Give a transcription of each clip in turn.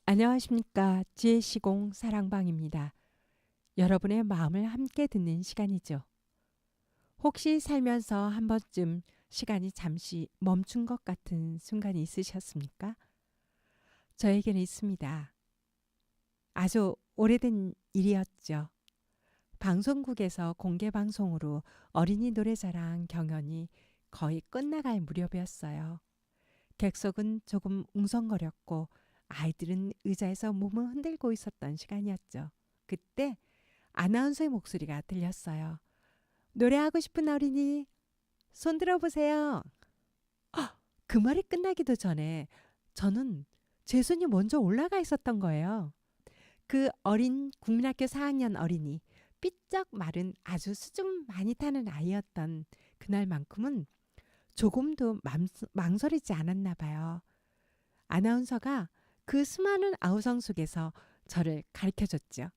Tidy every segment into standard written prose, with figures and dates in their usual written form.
안녕하십니까. 지혜 시공 사랑방입니다. 여러분의 마음을 함께 듣는 시간이죠. 혹시 살면서 한 번쯤 시간이 잠시 멈춘 것 같은 순간이 있으셨습니까? 저에게는 있습니다. 아주 오래된 일이었죠. 방송국에서 공개 방송으로 어린이 노래자랑 경연이 거의 끝나갈 무렵이었어요. 객석은 조금 웅성거렸고 아이들은 의자에서 몸을 흔들고 있었던 시간이었죠. 그때 아나운서의 목소리가 들렸어요. 노래하고 싶은 어린이 손 들어보세요. 그 말이 끝나기도 전에 저는 제 손이 먼저 올라가 있었던 거예요. 그 어린 국민학교 4학년 어린이, 삐쩍 마른 아주 수줍음 많이 타는 아이였던 그날만큼은 조금도 망설이지 않았나 봐요. 아나운서가 그 수많은 아우성 속에서 저를 가르쳐줬죠.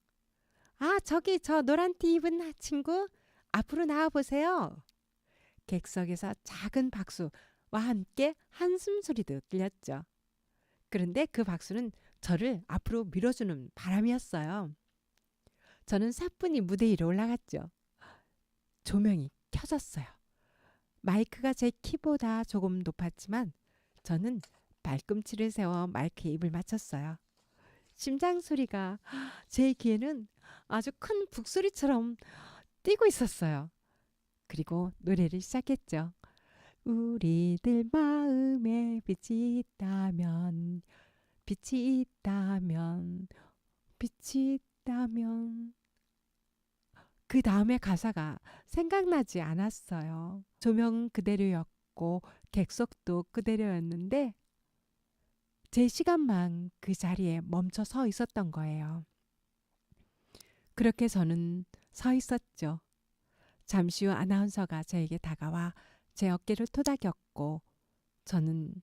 아, 저기 저 노란 티 입은 친구 앞으로 나와보세요. 객석에서 작은 박수와 함께 한숨 소리도 들렸죠. 그런데 그 박수는 저를 앞으로 밀어주는 바람이었어요. 저는 사뿐히 무대 위로 올라갔죠. 조명이 켜졌어요. 마이크가 제 키보다 조금 높았지만 저는 발꿈치를 세워 마이크에 입을 맞췄어요. 심장 소리가 제 귀에는 아주 큰 북소리처럼 뛰고 있었어요. 그리고 노래를 시작했죠. 우리들 마음에 빛이 있다면, 빛이 있다면, 빛이 있다면. 그 다음에 가사가 생각나지 않았어요. 조명 그대로였고 객석도 그대로였는데 제 시간만 그 자리에 멈춰 서 있었던 거예요. 그렇게 저는 서 있었죠. 잠시 후 아나운서가 저에게 다가와 제 어깨를 토닥였고 저는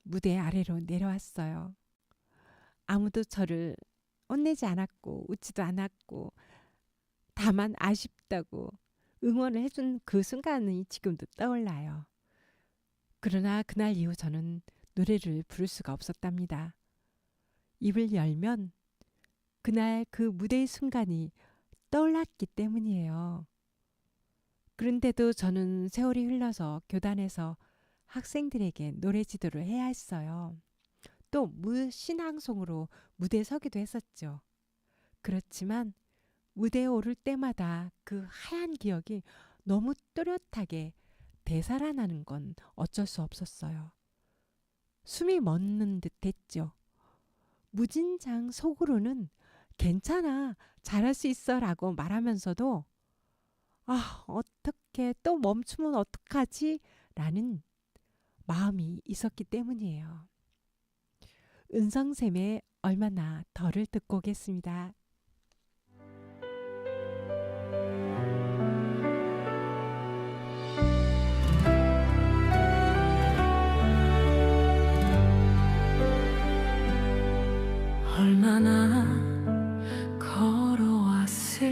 무대 아래로 내려왔어요. 아무도 저를 혼내지 않았고 웃지도 않았고 다만 아쉽다고 응원을 해준 그 순간이 지금도 떠올라요. 그러나 그날 이후 저는 노래를 부를 수가 없었답니다. 입을 열면 그날 그 무대의 순간이 떠올랐기 때문이에요. 그런데도 저는 세월이 흘러서 교단에서 학생들에게 노래 지도를 해야 했어요. 또 무신앙송으로 무대에 서기도 했었죠. 그렇지만 무대에 오를 때마다 그 하얀 기억이 너무 또렷하게 되살아나는 건 어쩔 수 없었어요. 숨이 멎는 듯 했죠. 무진장 속으로는 괜찮아, 잘할 수 있어 라고 말하면서도 어떻게 또 멈추면 어떡하지? 라는 마음이 있었기 때문이에요. 은성샘의 얼마나 덜을 듣고 오겠습니다. 얼마나 걸어왔을까?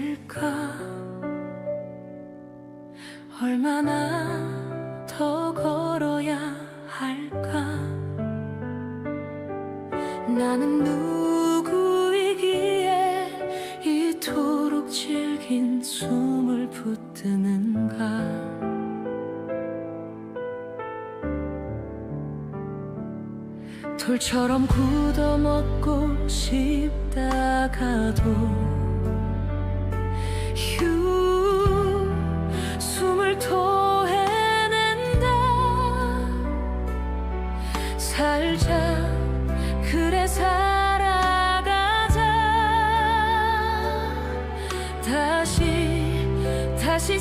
얼마나 더 걸어야 할까? 나는 누구이기에 이토록 질긴 숨을 붙드는가? 돌처럼 굳어먹고 싶다가도 숨을 토해낸다. 살자, 그래 살아가자. 다시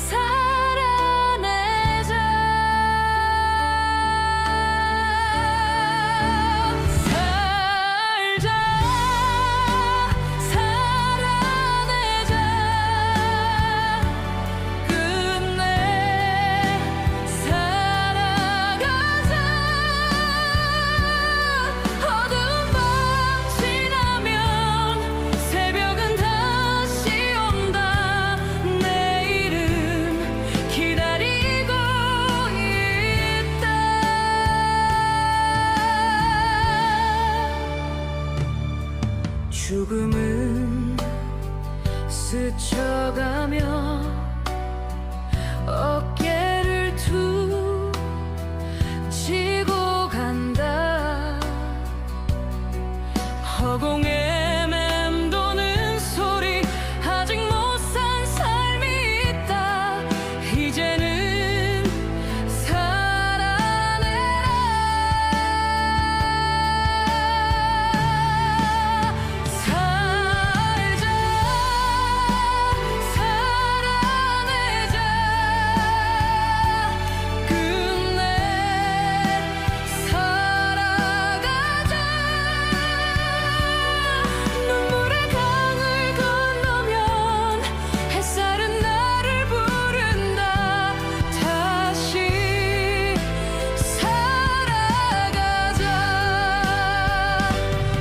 죽음은 스쳐가며 어깨를 툭 치고 간다. 허공에 맴도는 소리, 아직 못 산 삶이 있다. 이제는 살아내라. 살자, 살아내자. 끝내 살아가자. 눈물의 강을 건너면 햇살은 나를 부른다. 다시 살아가자.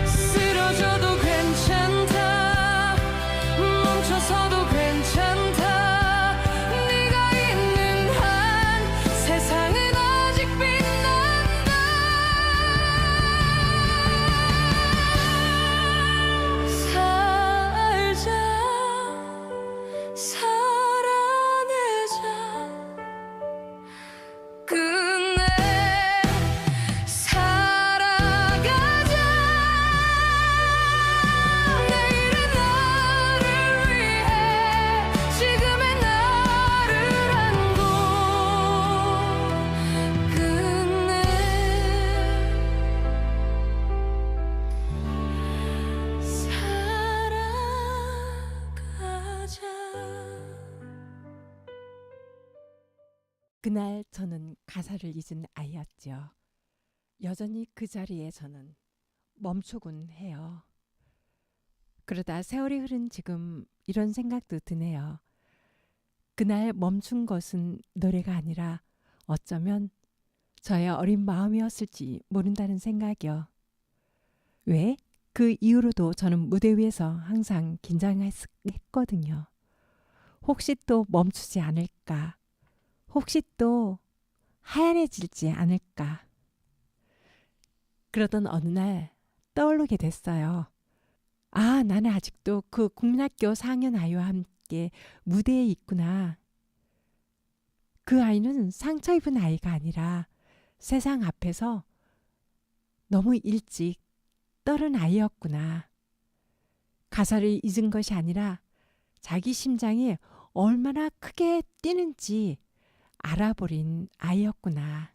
쓰러져도 괜찮다. 멈춰서도 괜찮다. 네가 있는 한 세상은 아직 빛난다. 살자, 살아내자. 끝내 살아가자. 내일의 나를 위해 지금의 나를 안고 끝내 살아가자. 그날 저는 가사를 잊은 아이였죠. 여전히 그 자리에 저는 멈추곤 해요. 그러다 세월이 흐른 지금 이런 생각도 드네요. 그날 멈춘 것은 노래가 아니라 어쩌면 저의 어린 마음이었을지 모른다는 생각이요. 왜? 그 이후로도 저는 무대 위에서 항상 긴장했거든요. 혹시 또 멈추지 않을까? 혹시 또 하얀해질지 않을까? 그러던 어느 날 떠오르게 됐어요. 아, 나는 아직도 그 국민학교 4학년 아이와 함께 무대에 있구나. 그 아이는 상처 입은 아이가 아니라 세상 앞에서 너무 일찍 떠른 아이였구나. 가사를 잊은 것이 아니라 자기 심장이 얼마나 크게 뛰는지 알아버린 아이였구나.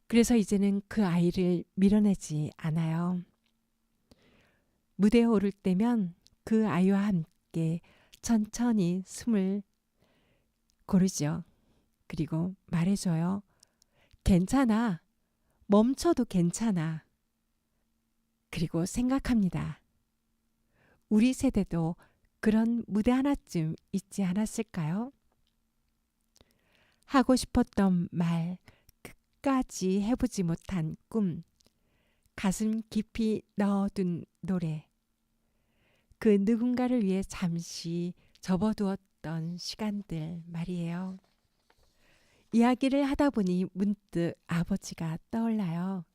그래서 이제는 그 아이를 밀어내지 않아요. 무대에 오를 때면 그 아이와 함께 천천히 숨을 고르죠. 그리고 말해줘요. 괜찮아. 멈춰도 괜찮아. 그리고 생각합니다. 우리 세대도 그런 무대 하나쯤 있지 않았을까요? 하고 싶었던 말, 끝까지 해보지 못한 꿈, 가슴 깊이 넣어둔 노래, 그 누군가를 위해 잠시 접어두었던 시간들 말이에요. 이야기를 하다 보니 문득 아버지가 떠올라요.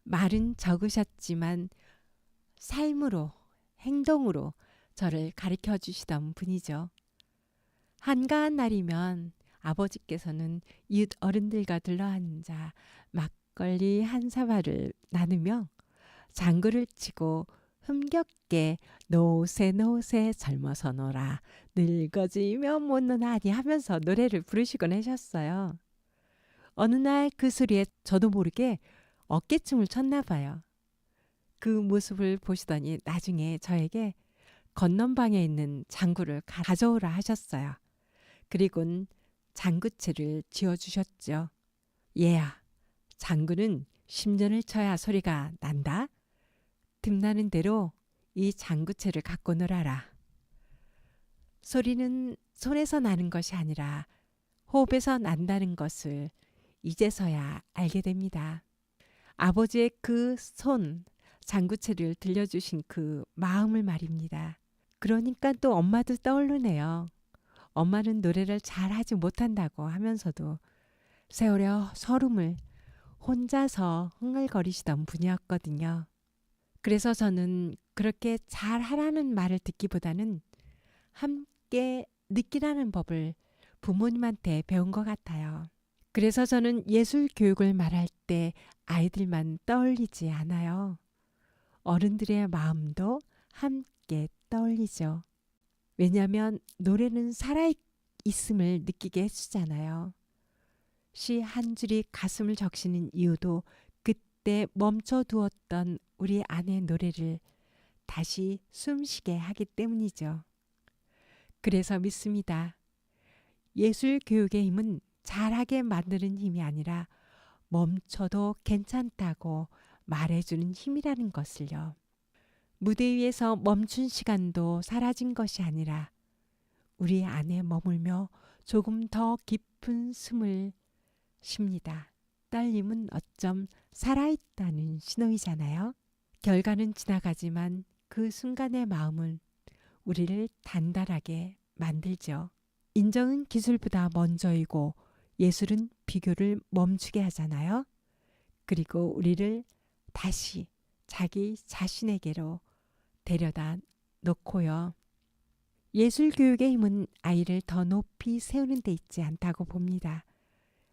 말은 적으셨지만 삶으로, 행동으로 저를 가르쳐 주시던 분이죠. 한가한 날이면 아버지께서는 이웃 어른들과 둘러앉아 막걸리 한 사발을 나누며 장구를 치고 흥겹게 노세 노세 젊어서 놀아 늙어지면 못 노나니 하면서 노래를 부르시곤 하셨어요. 어느 날 그 소리에 저도 모르게 어깨춤을 췄나 봐요. 그 모습을 보시더니 나중에 저에게 건넌방에 있는 장구를 가져오라 하셨어요. 그리고는 장구채를 쥐어주셨죠. 얘야, 장구는 심전을 쳐야 소리가 난다. 틈나는 대로 이 장구채를 갖고 놀아라. 소리는 손에서 나는 것이 아니라 호흡에서 난다는 것을 이제서야 알게 됩니다. 아버지의 그 손, 장구채를 들려주신 그 마음을 말입니다. 그러니까 또 엄마도 떠오르네요. 엄마는 노래를 잘하지 못한다고 하면서도 세월의 서름을 혼자서 흥얼거리시던 분이었거든요. 그래서 저는 그렇게 잘하라는 말을 듣기보다는 함께 느끼라는 법을 부모님한테 배운 것 같아요. 그래서 저는 예술 교육을 말할 때 아이들만 떠올리지 않아요. 어른들의 마음도 함께 떠올리죠. 왜냐하면 노래는 살아있음을 느끼게 해주잖아요. 시 한 줄이 가슴을 적시는 이유도 그때 멈춰두었던 우리 안의 노래를 다시 숨쉬게 하기 때문이죠. 그래서 믿습니다. 예술 교육의 힘은 잘하게 만드는 힘이 아니라 멈춰도 괜찮다고 말해주는 힘이라는 것을요. 무대 위에서 멈춘 시간도 사라진 것이 아니라 우리 안에 머물며 조금 더 깊은 숨을 쉽니다. 떨림은 어쩜 살아있다는 신호이잖아요. 결과는 지나가지만 그 순간의 마음은 우리를 단단하게 만들죠. 인정은 기술보다 먼저이고 예술은 비교를 멈추게 하잖아요. 그리고 우리를 다시 자기 자신에게로 데려다 놓고요. 예술 교육의 힘은 아이를 더 높이 세우는 데 있지 않다고 봅니다.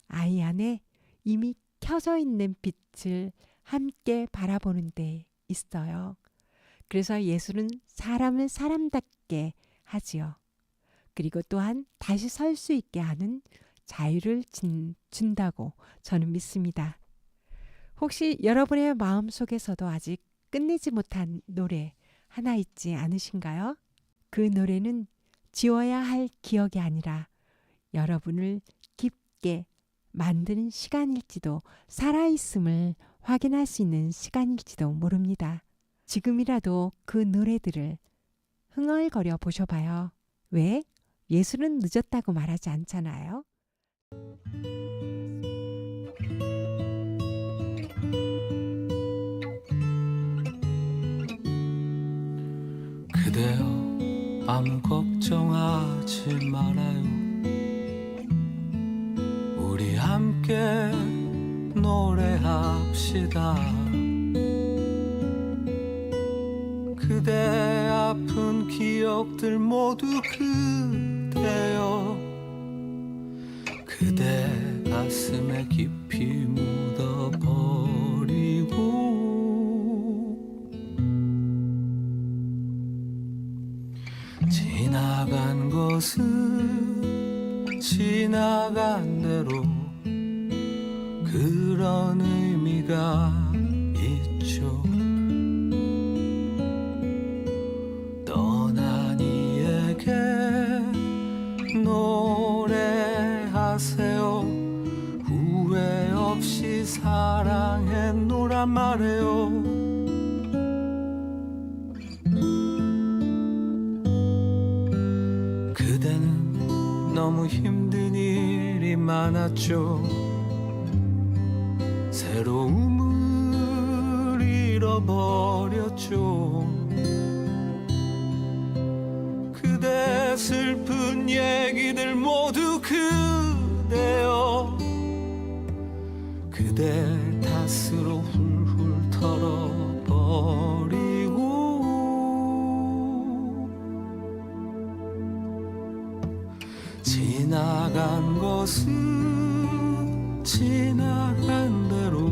아이 안에 이미 켜져 있는 빛을 함께 바라보는 데 있어요. 그래서 예술은 사람을 사람답게 하지요. 그리고 또한 다시 설 수 있게 하는 자유를 준다고 저는 믿습니다. 혹시 여러분의 마음 속에서도 아직 끝내지 못한 노래 하나 있지 않으신가요? 그 노래는 지워야 할 기억이 아니라 여러분을 깊게 만드는 시간일지도 살아있음을 확인할 수 있는 시간일지도 모릅니다. 지금이라도 그 노래들을 흥얼거려 보셔봐요. 왜? 예술은 늦었다고 말하지 않잖아요. 그대여 아무 걱정하지 말아요. 우리 함께 노래합시다. 그대 아픈 기억들 모두 그대여 그대 가슴에 깊이 묻어버리고 지나간 것은 지나간 대로 그런 의미가 있죠. 떠난 이에게 노래하세요. 후회 없이 사랑했노란 말해요. 그대는 너무 힘든 일이 많았죠. 새로움을 잃어버렸죠. 그대 슬픈 얘기들 모두 그대여 그대 탓으로 훌훌 털어버리고 지나간 것은 지나간 대로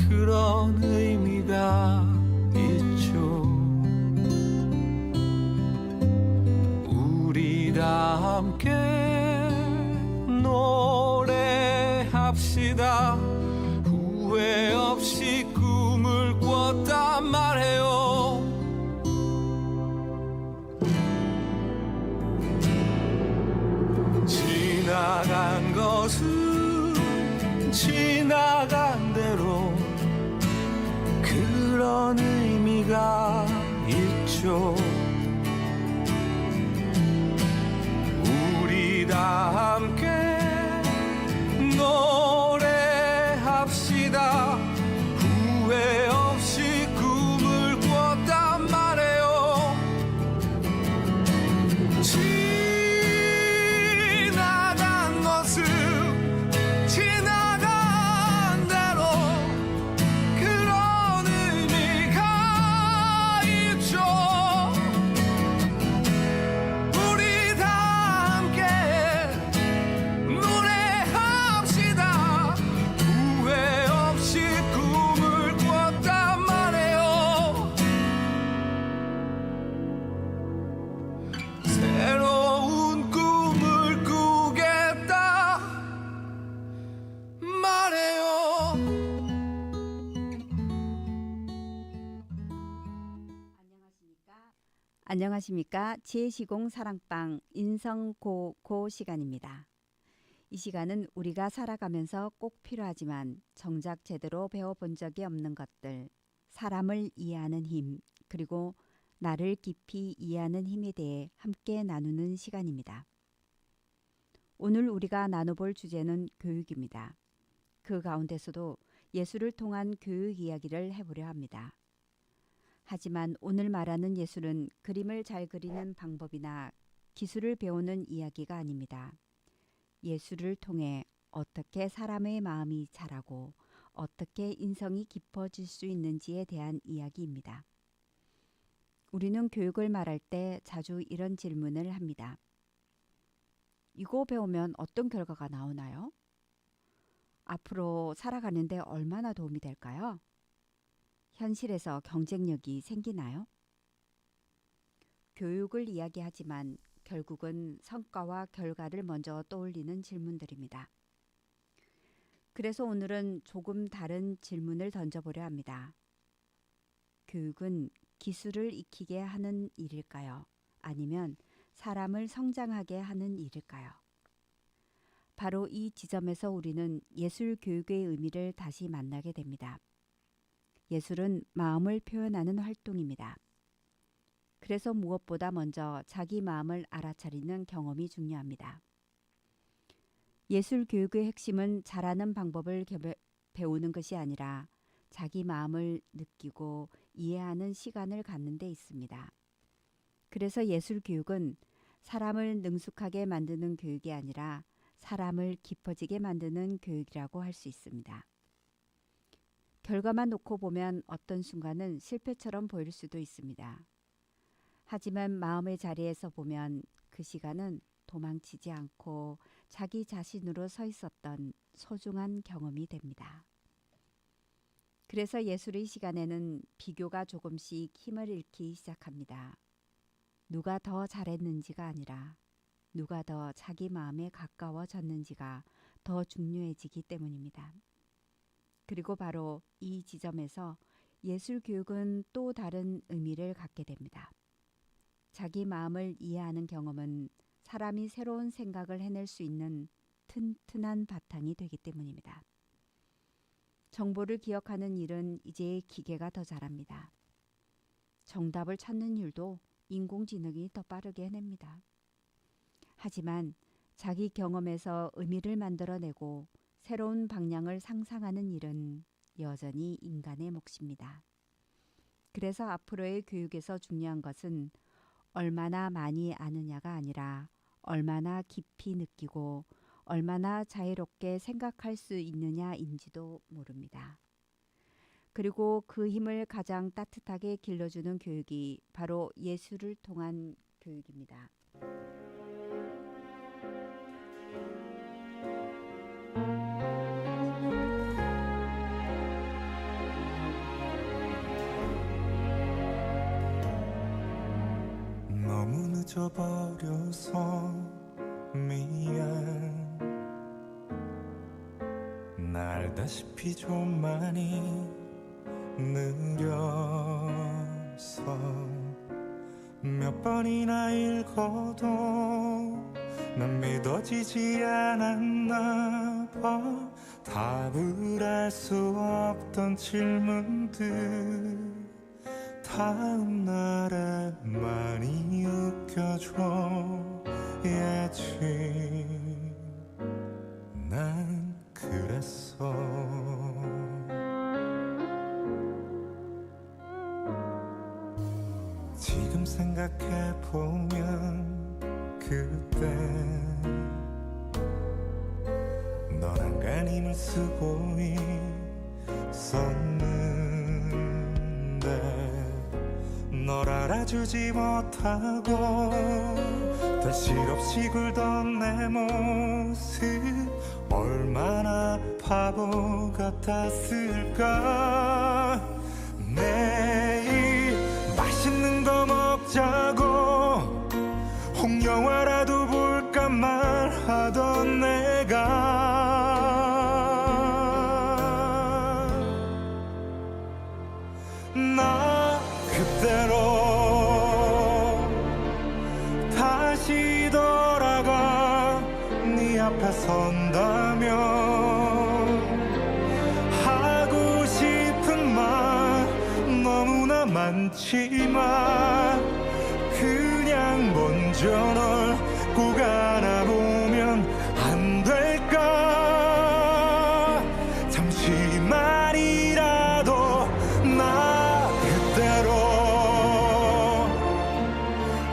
그런 의미가 있죠. 우리 다 함께 노래합시다. 후회 없이 꿈을 꿨단 말해요. 지나간 것은 지나간 대로 그런 의미가 있죠. 우리 다 함께 노래합시다. 후회 없이 꿈을 꿨단 말해요. 지나간 것은 지나간 대로 그런 의미 안녕하십니까. 지혜시공 사랑방 인성고고 시간입니다. 이 시간은 우리가 살아가면서 꼭 필요하지만 정작 제대로 배워본 적이 없는 것들, 사람을 이해하는 힘, 그리고 나를 깊이 이해하는 힘에 대해 함께 나누는 시간입니다. 오늘 우리가 나눠볼 주제는 교육입니다. 그 가운데서도 예술을 통한 교육 이야기를 해보려 합니다. 하지만 오늘 말하는 예술은 그림을 잘 그리는 방법이나 기술을 배우는 이야기가 아닙니다. 예술을 통해 어떻게 사람의 마음이 자라고 어떻게 인성이 깊어질 수 있는지에 대한 이야기입니다. 우리는 교육을 말할 때 자주 이런 질문을 합니다. 이거 배우면 어떤 결과가 나오나요? 앞으로 살아가는데 얼마나 도움이 될까요? 현실에서 경쟁력이 생기나요? 교육을 이야기하지만 결국은 성과와 결과를 먼저 떠올리는 질문들입니다. 그래서 오늘은 조금 다른 질문을 던져보려 합니다. 교육은 기술을 익히게 하는 일일까요? 아니면 사람을 성장하게 하는 일일까요? 바로 이 지점에서 우리는 예술 교육의 의미를 다시 만나게 됩니다. 예술은 마음을 표현하는 활동입니다. 그래서 무엇보다 먼저 자기 마음을 알아차리는 경험이 중요합니다. 예술 교육의 핵심은 잘하는 방법을 배우는 것이 아니라 자기 마음을 느끼고 이해하는 시간을 갖는 데 있습니다. 그래서 예술 교육은 사람을 능숙하게 만드는 교육이 아니라 사람을 깊어지게 만드는 교육이라고 할 수 있습니다. 결과만 놓고 보면 어떤 순간은 실패처럼 보일 수도 있습니다. 하지만 마음의 자리에서 보면 그 시간은 도망치지 않고 자기 자신으로 서 있었던 소중한 경험이 됩니다. 그래서 예술의 시간에는 비교가 조금씩 힘을 잃기 시작합니다. 누가 더 잘했는지가 아니라 누가 더 자기 마음에 가까워졌는지가 더 중요해지기 때문입니다. 그리고 바로 이 지점에서 예술 교육은 또 다른 의미를 갖게 됩니다. 자기 마음을 이해하는 경험은 사람이 새로운 생각을 해낼 수 있는 튼튼한 바탕이 되기 때문입니다. 정보를 기억하는 일은 이제 기계가 더 잘합니다. 정답을 찾는 일도 인공지능이 더 빠르게 해냅니다. 하지만 자기 경험에서 의미를 만들어내고 새로운 방향을 상상하는 일은 여전히 인간의 몫입니다. 그래서 앞으로의 교육에서 중요한 것은 얼마나 많이 아느냐가 아니라 얼마나 깊이 느끼고 얼마나 자유롭게 생각할 수 있느냐인지도 모릅니다. 그리고 그 힘을 가장 따뜻하게 길러주는 교육이 바로 예술을 통한 교육입니다. 너무 늦어버려서 미안. 나 알다시피 좀 많이 느려서 몇 번이나 읽어도 난 믿어지지 않았나 봐. 답을 알 수 없던 질문들 다음 날에 많이 웃겨줘야지. 난 그랬어. 지금 생각해보면 그때 넌 안간힘을 쓰고 있었는데 널 알아주지 못하고 다 실없이 굴던 내 모습 얼마나 바보 같았을까. 내일 맛있는 거 먹자고 홍영화라도 볼까 말하던 내가 나 그대로 많지만 그냥 먼저 널 꼭 안아보면 안 될까? 잠시만이라도 나 그대로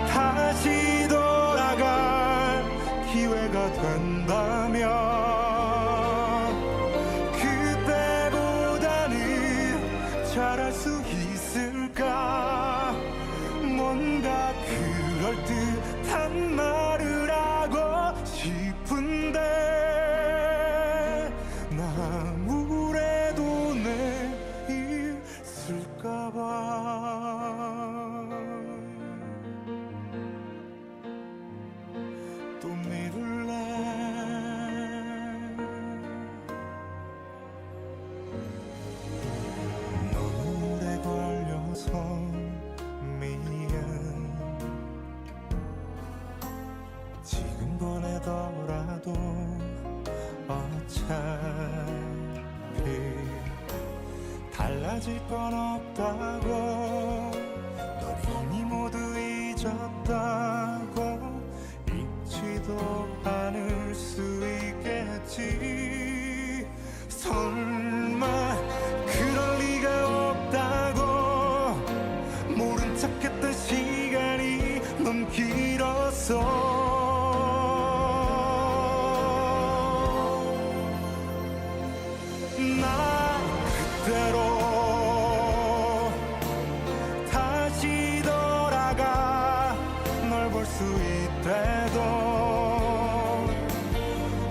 다시 돌아갈 기회가 된다면 그때보다는 잘할 수 있을까? 뭔가 그럴듯한 말을 하고 싶은데 나 아무래도 내일 쓸까봐 또 미룰래. 너무 오래 걸려서 미안. 지금 보내더라도 어차피 달라질 건 없다고, 널 이미 모두 잊었다고, 잊지도 않을 수 있겠지. 설마 그럴 리가 없다고 모른 척했던 시간이 너무 길었어. 나 그대로 다시 돌아가 널 볼 수 있대도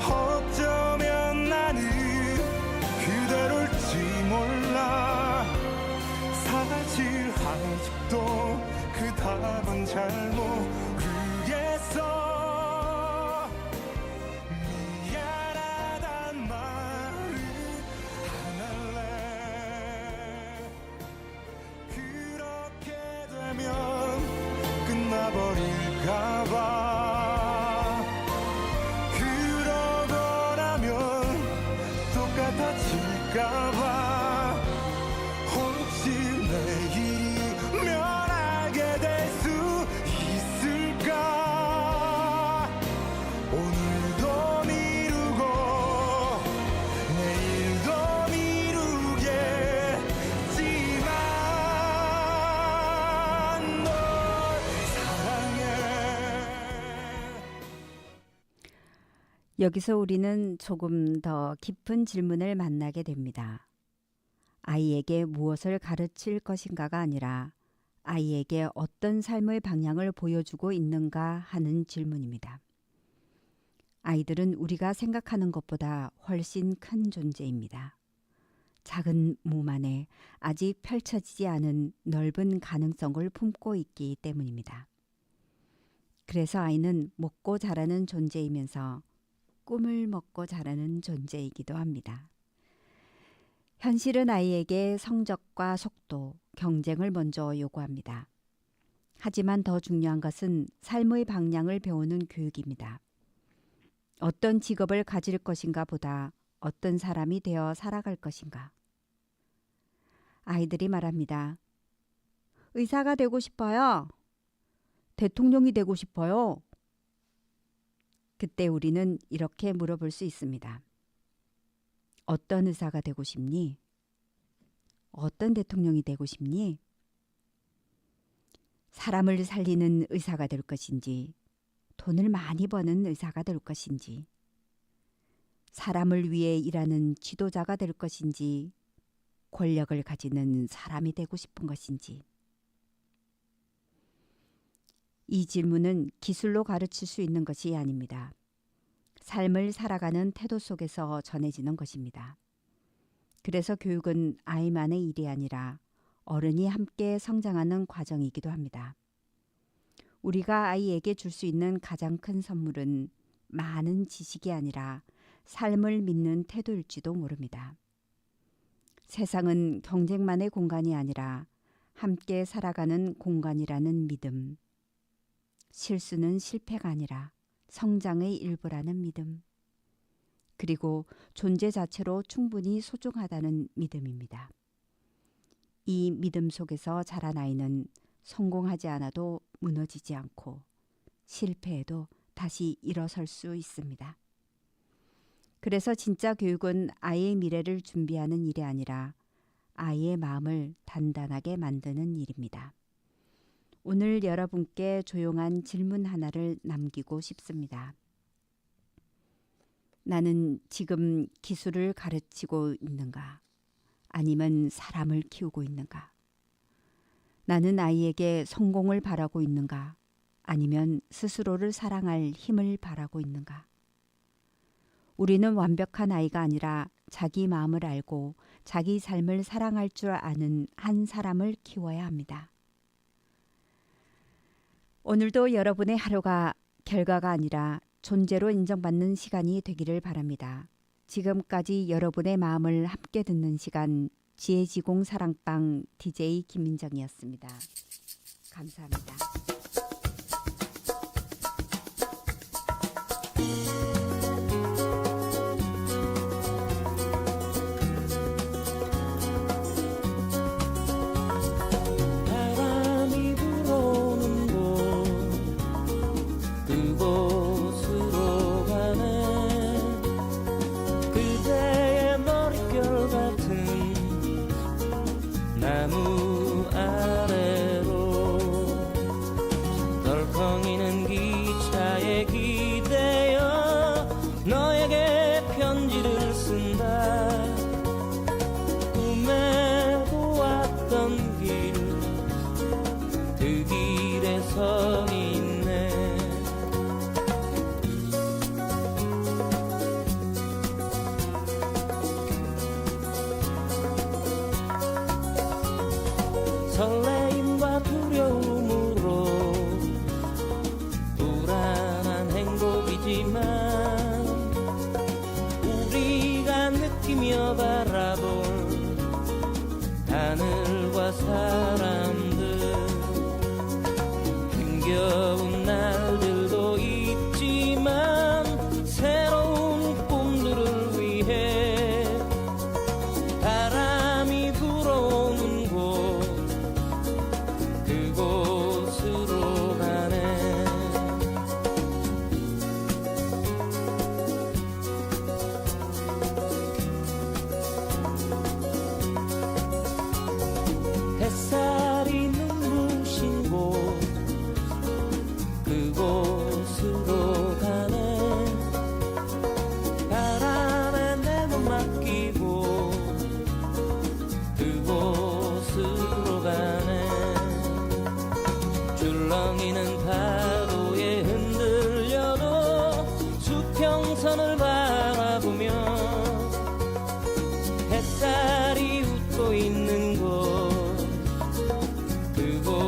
어쩌면 나는 그대로일지 몰라. 사실 아직도 그 답은 잘 모르겠어. 미안하단 말은 안 할래. 그렇게 되면 끝나버릴까봐. 그러고 나면 똑같아질까봐. 혹시 내일이면 알게 될 수 있을까? 오늘도 미루고 내일도 미루겠지만 널 사랑해. 여기서 우리는 조금 더 깊은 질문을 만나게 됩니다. 아이에게 무엇을 가르칠 것인가가 아니라 아이에게 어떤 삶의 방향을 보여주고 있는가 하는 질문입니다. 아이들은 우리가 생각하는 것보다 훨씬 큰 존재입니다. 작은 몸 안에 아직 펼쳐지지 않은 넓은 가능성을 품고 있기 때문입니다. 그래서 아이는 먹고 자라는 존재이면서 꿈을 먹고 자라는 존재이기도 합니다. 현실은 아이에게 성적과 속도, 경쟁을 먼저 요구합니다. 하지만 더 중요한 것은 삶의 방향을 배우는 교육입니다. 어떤 직업을 가질 것인가 보다 어떤 사람이 되어 살아갈 것인가. 아이들이 말합니다. 의사가 되고 싶어요. 대통령이 되고 싶어요. 그때 우리는 이렇게 물어볼 수 있습니다. 어떤 의사가 되고 싶니? 어떤 대통령이 되고 싶니? 사람을 살리는 의사가 될 것인지, 돈을 많이 버는 의사가 될 것인지, 사람을 위해 일하는 지도자가 될 것인지, 권력을 가지는 사람이 되고 싶은 것인지. 이 질문은 기술로 가르칠 수 있는 것이 아닙니다. 삶을 살아가는 태도 속에서 전해지는 것입니다. 그래서 교육은 아이만의 일이 아니라 어른이 함께 성장하는 과정이기도 합니다. 우리가 아이에게 줄 수 있는 가장 큰 선물은 많은 지식이 아니라 삶을 믿는 태도일지도 모릅니다. 세상은 경쟁만의 공간이 아니라 함께 살아가는 공간이라는 믿음. 실수는 실패가 아니라 성장의 일부라는 믿음. 그리고 존재 자체로 충분히 소중하다는 믿음입니다. 이 믿음 속에서 자란 아이는 성공하지 않아도 무너지지 않고 실패해도 다시 일어설 수 있습니다. 그래서 진짜 교육은 아이의 미래를 준비하는 일이 아니라 아이의 마음을 단단하게 만드는 일입니다. 오늘 여러분께 조용한 질문 하나를 남기고 싶습니다. 나는 지금 기술을 가르치고 있는가? 아니면 사람을 키우고 있는가? 나는 아이에게 성공을 바라고 있는가? 아니면 스스로를 사랑할 힘을 바라고 있는가? 우리는 완벽한 아이가 아니라 자기 마음을 알고 자기 삶을 사랑할 줄 아는 한 사람을 키워야 합니다. 오늘도 여러분의 하루가 결과가 아니라 존재로 인정받는 시간이 되기를 바랍니다. 지금까지 여러분의 마음을 함께 듣는 시간 지혜지공 사랑방 DJ 김민정이었습니다. 감사합니다. 바람이 불어오는 곳 그곳으로 가네 그대의 머릿결 같은 나무 아래로 덜컹이는 기차에 기대어 너에게 편지를 쓴다 꿈에 보았던 길 그 길에 서 있네 설레임과 두려움으로 불안한 행복이지만 우리가 느끼며 바라볼 하늘과 사람들 힘겨운 날들도 있지만 새로운 꿈들을 위해 바람이 불어오는 곳 그곳으로 가네 햇살이 눈부신 곳 그곳으로 가네 바람에 내 몸 맡기고 그곳으로 가네 줄렁이는 파도에 흔들려도 수평선을 바라보며 햇살이 웃고 있는 곳 그곳